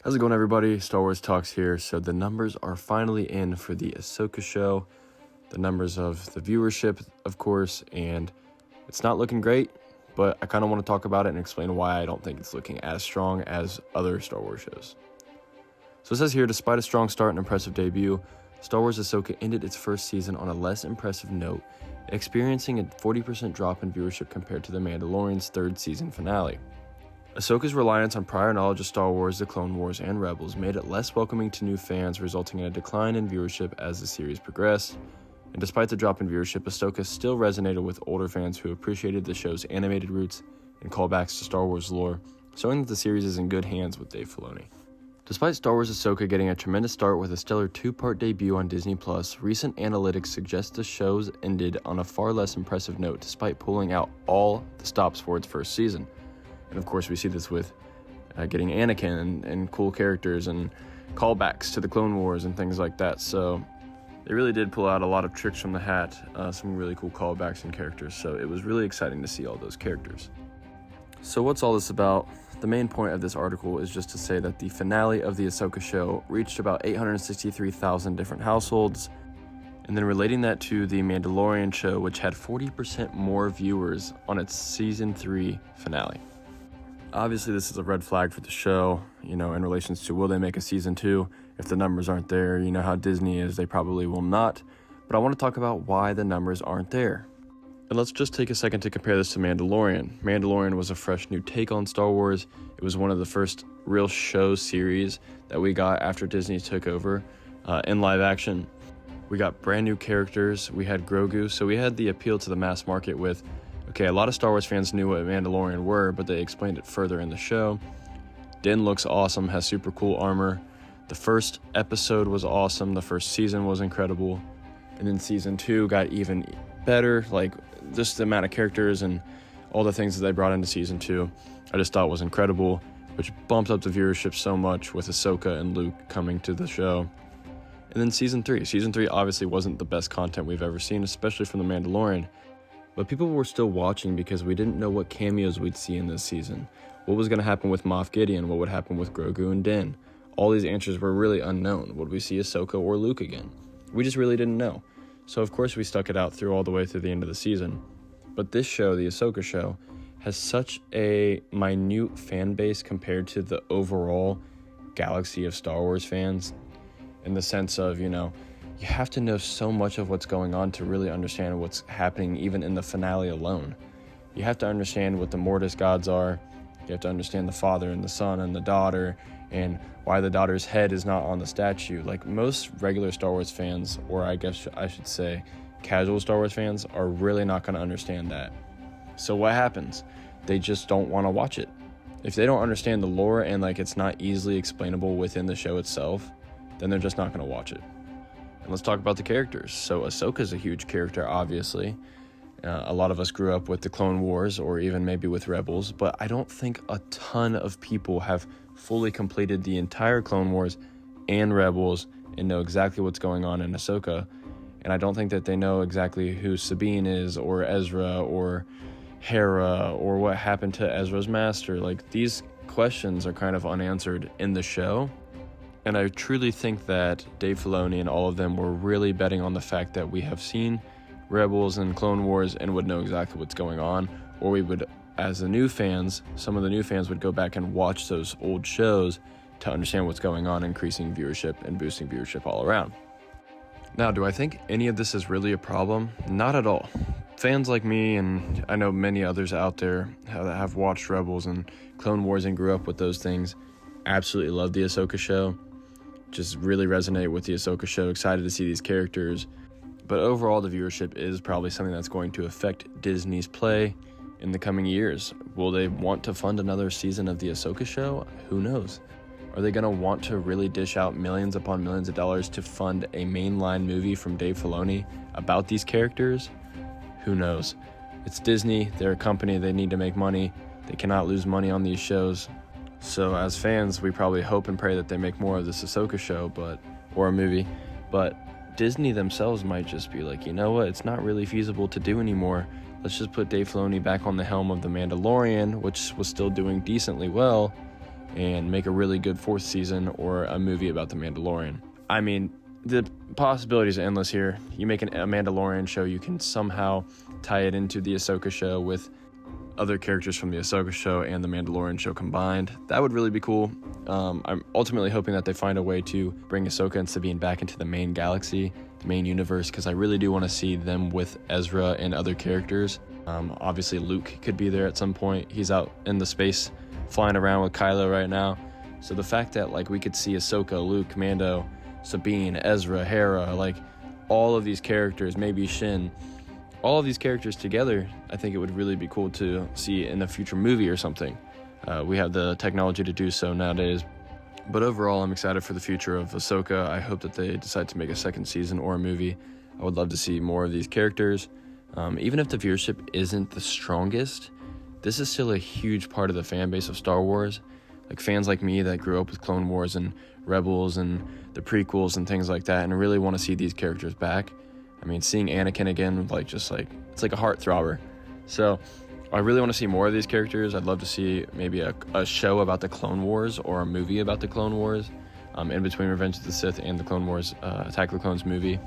How's it going, everybody? Star Wars Talks here. So the numbers are finally in for the Ahsoka show. The numbers of the viewership, of course, and it's not looking great, but I kind of want to talk about it and explain why I don't think it's looking as strong as other Star Wars shows. So it says here, despite a strong start and impressive debut, Star Wars Ahsoka ended its first season on a less impressive note, experiencing a 40% drop in viewership compared to The Mandalorian's third season finale. Ahsoka's reliance on prior knowledge of Star Wars, The Clone Wars, and Rebels made it less welcoming to new fans, resulting in a decline in viewership as the series progressed. And despite the drop in viewership, Ahsoka still resonated with older fans who appreciated the show's animated roots and callbacks to Star Wars lore, showing that the series is in good hands with Dave Filoni. Despite Star Wars Ahsoka getting a tremendous start with a stellar two-part debut on Disney+, recent analytics suggest the show's ended on a far less impressive note despite pulling out all the stops for its first season. And of course, we see this with getting Anakin and cool characters and callbacks to the Clone Wars and things like that. So they really did pull out a lot of tricks from the hat, some really cool callbacks and characters. So it was really exciting to see all those characters. So what's all this about? The main point of this article is just to say that the finale of the Ahsoka show reached about 863,000 different households, and then relating that to the Mandalorian show, which had 40% more viewers on its season 3 finale. Obviously, this is a red flag for the show, in relations to will they make a season 2? If the numbers aren't there, you know how Disney is, they probably will not. But I want to talk about why the numbers aren't there. And let's just take a second to compare this to Mandalorian. Mandalorian was a fresh new take on Star Wars. It was one of the first real show series that we got after Disney took over in live action. We got brand new characters. We had Grogu, so we had the appeal to the mass market with, a lot of Star Wars fans knew what Mandalorian were, but they explained it further in the show. Din looks awesome, has super cool armor. The first episode was awesome. The first season was incredible. And then season 2 got even better, just the amount of characters and all the things that they brought into season 2, I just thought was incredible, which bumped up the viewership so much with Ahsoka and Luke coming to the show. And then season 3 obviously wasn't the best content we've ever seen, especially from The Mandalorian, but people were still watching because we didn't know what cameos we'd see in this season. What was going to happen with Moff Gideon? What would happen with Grogu and Din? All these answers were really unknown. Would we see Ahsoka or Luke again? We just really didn't know. So of course we stuck it out through all the way through the end of the season. But this show, the Ahsoka show, has such a minute fan base compared to the overall galaxy of Star Wars fans, in the sense of, you have to know so much of what's going on to really understand what's happening even in the finale alone. You have to understand what the Mortis gods are. You have to understand the father and the son and the daughter, and why the daughter's head is not on the statue. Most regular Star Wars fans, or I guess I should say casual Star Wars fans, are really not going to understand that. So what happens? They just don't want to watch it. If they don't understand the lore and it's not easily explainable within the show itself, then they're just not going to watch it. And let's talk about the characters. So Ahsoka's a huge character, obviously. A lot of us grew up with the Clone Wars or even maybe with Rebels, but I don't think a ton of people have fully completed the entire Clone Wars and Rebels and know exactly what's going on in Ahsoka. And I don't think that they know exactly who Sabine is or Ezra or Hera or what happened to Ezra's master. These questions are kind of unanswered in the show. And I truly think that Dave Filoni and all of them were really betting on the fact that we have seen Rebels and Clone Wars and would know exactly what's going on, or we would, as the new fans, some of the new fans would go back and watch those old shows to understand what's going on, increasing viewership and boosting viewership all around. Now, do I think any of this is really a problem? Not at all. Fans like me, and I know many others out there that have watched Rebels and Clone Wars and grew up with those things, absolutely love the Ahsoka show. Just really resonate with the Ahsoka show, excited to see these characters. But overall, the viewership is probably something that's going to affect Disney's play in the coming years. Will they want to fund another season of the Ahsoka show? Who knows? Are they going to want to really dish out millions upon millions of dollars to fund a mainline movie from Dave Filoni about these characters? Who knows? It's Disney. They're a company. They need to make money. They cannot lose money on these shows. So as fans, we probably hope and pray that they make more of this Ahsoka show, or a movie. But Disney themselves might just be like, you know what? It's not really feasible to do anymore. Let's just put Dave Filoni back on the helm of The Mandalorian, which was still doing decently well, and make a really good 4th season or a movie about the Mandalorian. I mean, the possibilities are endless here. You make a Mandalorian show, you can somehow tie it into the Ahsoka show with other characters from the Ahsoka show and the Mandalorian show combined. That would really be cool. I'm ultimately hoping that they find a way to bring Ahsoka and Sabine back into the main galaxy, the main universe, because I really do want to see them with Ezra and other characters. Obviously, Luke could be there at some point. He's out in the space flying around with Kylo right now. So the fact that like we could see Ahsoka, Luke, Mando, Sabine, Ezra, Hera, like all of these characters, maybe Shin, all of these characters together, I think it would really be cool to see in a future movie or something. We have the technology to do so nowadays. But overall, I'm excited for the future of Ahsoka. I hope that they decide to make a 2nd season or a movie. I would love to see more of these characters. Even if the viewership isn't the strongest, this is still a huge part of the fan base of Star Wars. Like fans like me that grew up with Clone Wars and Rebels and the prequels and things like that, and really want to see these characters back. I mean, seeing Anakin again, it's like a heart throbber. So I really want to see more of these characters. I'd love to see maybe a show about the Clone Wars or a movie about the Clone Wars in between Revenge of the Sith and the Clone Wars Attack of the Clones movie.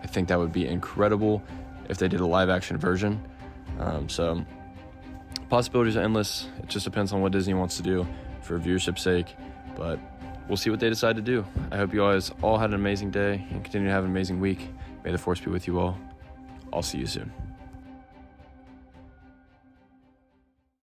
I think that would be incredible if they did a live action version. So possibilities are endless. It just depends on what Disney wants to do for viewership's sake, but we'll see what they decide to do. I hope you guys all had an amazing day and continue to have an amazing week. May the Force be with you all. I'll see you soon.